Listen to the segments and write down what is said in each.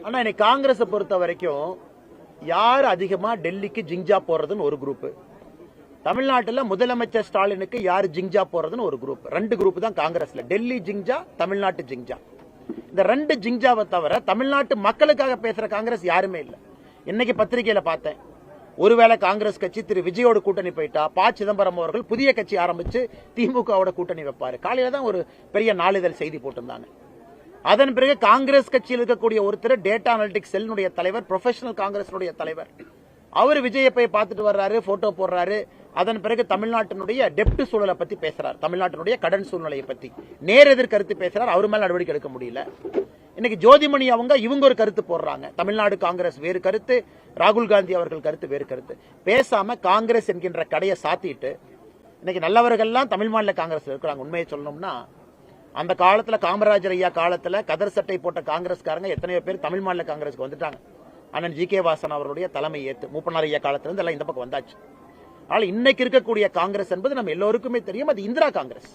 ஆனா இன்னைக்கு காங்கிரஸை பொறுத்த வரைக்கும் யார் அதிகமா டெல்லிக்கு ஜிங்ஜா போறதுன்னு ஒரு குரூப், தமிழ்நாட்டில் முதலமைச்சர் ஸ்டாலினுக்கு யார் ஜிங்ஜா போறதுன்னு ஒரு குரூப். ரெண்டு குரூப் தான் காங்கிரஸ்ல, டெல்லி ஜிங்ஜா, தமிழ்நாட்டு ஜிங்ஜா. இந்த ரெண்டு ஜிங்ஜாவை தவிர தமிழ்நாட்டு மக்களுக்காக பேசுற காங்கிரஸ் யாருமே இல்லை. இன்னைக்கு பத்திரிகையில பார்த்தேன், ஒருவேளை காங்கிரஸ் கட்சி திரு விஜயோட கூட்டணி போயிட்டா ப சிதம்பரம் அவர்கள் புதிய கட்சி ஆரம்பிச்சு திமுகவோட கூட்டணி வைப்பாரு. காலையில தான் ஒரு பெரிய நாளிதழ் செய்தி போட்டிருந்தாங்க. அதன் பிறகு காங்கிரஸ் கட்சியில் இருக்கக்கூடிய ஒருத்தர் டேட்டா அனலிட்டிக்ஸ் செல்லுடைய தலைவர், ப்ரொஃபஷனல் காங்கிரஸ் தலைவர், அவர் விஜயை போய் பார்த்துட்டு வர்றாரு, போட்டோ போடுறாரு. அதன் பிறகு தமிழ்நாட்டினுடைய டெப்ட் சூழலை பத்தி பேசுறாரு, தமிழ்நாட்டினுடைய கடன் சூழ்நிலையை பத்தி நேரெதிர் கருத்து பேசுறாரு. அவர் மேல நடவடிக்கை எடுக்க முடியல. இன்னைக்கு ஜோதிமணி இவங்க ஒரு கருத்து போடுறாங்க, தமிழ்நாடு காங்கிரஸ் வேறு கருத்து, ராகுல் காந்தி அவர்கள் கருத்து வேறு கருத்து. பேசாம காங்கிரஸ் என்கின்ற கடையை சாத்திட்டு இன்னைக்கு நல்லவர்கள்லாம் தமிழ் மாநில காங்கிரஸ் இருக்கிறாங்க. உண்மையை சொல்லணும்னா அந்த காலத்துல காமராஜர் ஐயா காலத்துல கதர் சட்டை போட்ட காங்கிரஸ்காரங்க எத்தனையோ பேர் தமிழ் மாநில காங்கிரஸ்க்கு வந்துட்டாங்க. அண்ணன் ஜி கே வாசன் அவருடைய தலைமை ஏத்து மூப்பனார் ஐயா காலத்துல இருந்து எல்லாம் இந்த பக்கம் வந்தாச்சு. ஆனால் இன்னைக்கு இருக்கக்கூடிய காங்கிரஸ் என்பது நம்ம எல்லோருக்குமே தெரியும், அது இந்திரா காங்கிரஸ்.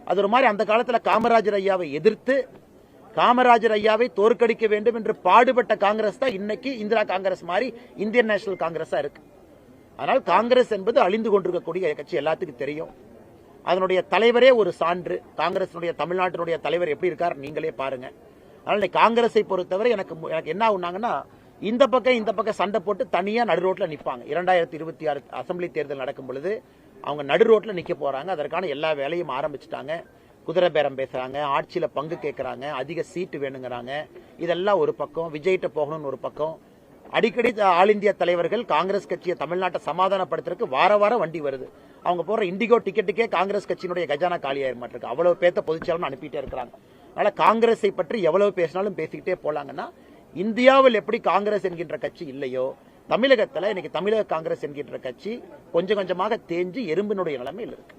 அது ஒரு மாதிரி அந்த காலத்துல காமராஜர் ஐயாவை எதிர்த்து காமராஜர் ஐயாவை தோற்கடிக்க வேண்டும் என்று பாடுபட்ட காங்கிரஸ் தான் இன்னைக்கு இந்திரா காங்கிரஸ் மாதிரி இந்தியன் நேஷனல் காங்கிரஸா இருக்கு. அதனால் காங்கிரஸ் என்பது அழிந்து கொண்டிருக்கக்கூடிய கட்சி எல்லாத்துக்கும் தெரியும். அதனுடைய தலைவரே ஒரு சான்று. காங்கிரஸ் தமிழ்நாட்டினுடைய தலைவர் எப்படி இருக்கார் நீங்களே பாருங்க. அதனால காங்கிரஸை பொறுத்தவரை எனக்கு என்ன ஆகுனாங்கன்னா, இந்த பக்கம் சண்டை போட்டு தனியா நடு ரோட்ல நிப்பாங்க. 2026 அசம்பிளி தேர்தல் நடக்கும் பொழுது அவங்க நடு ரோட்ல நிக்க போறாங்க. அதற்கான எல்லா வேலையும் ஆரம்பிச்சுட்டாங்க. குதிரை பேரம் பேசுறாங்க, ஆட்சியில பங்கு கேட்கறாங்க, அதிக சீட்டு வேணுங்கிறாங்க. இதெல்லாம் ஒரு பக்கம், விஜய்கிட்ட போகணும்னு ஒரு பக்கம். அடிக்கடி ஆல் இந்தியா தலைவர்கள் காங்கிரஸ் கட்சியை தமிழ்நாட்டை சமாதானப்படுத்துறதுக்கு வார வண்டி வருது. அவங்க போற இண்டிகோ டிக்கெட்டுக்கே காங்கிரஸ் கட்சியினுடைய கஜானா காலியாயிர மாட்டிருக்கு. அவ்வளவு பேத்த பொதுச்செயலாளர் அனுப்பிட்டே இருக்கிறாங்க. அதனால காங்கிரஸை பற்றி எவ்வளவு பேசினாலும் பேசிக்கிட்டே போலாங்கன்னா, இந்தியாவில் எப்படி காங்கிரஸ் என்கின்ற கட்சி இல்லையோ, தமிழகத்தில் இன்னைக்கு தமிழக காங்கிரஸ் என்கின்ற கட்சி கொஞ்சம் கொஞ்சமாக தேஞ்சு எறும்பினுடைய நிலைமையில் இருக்கு.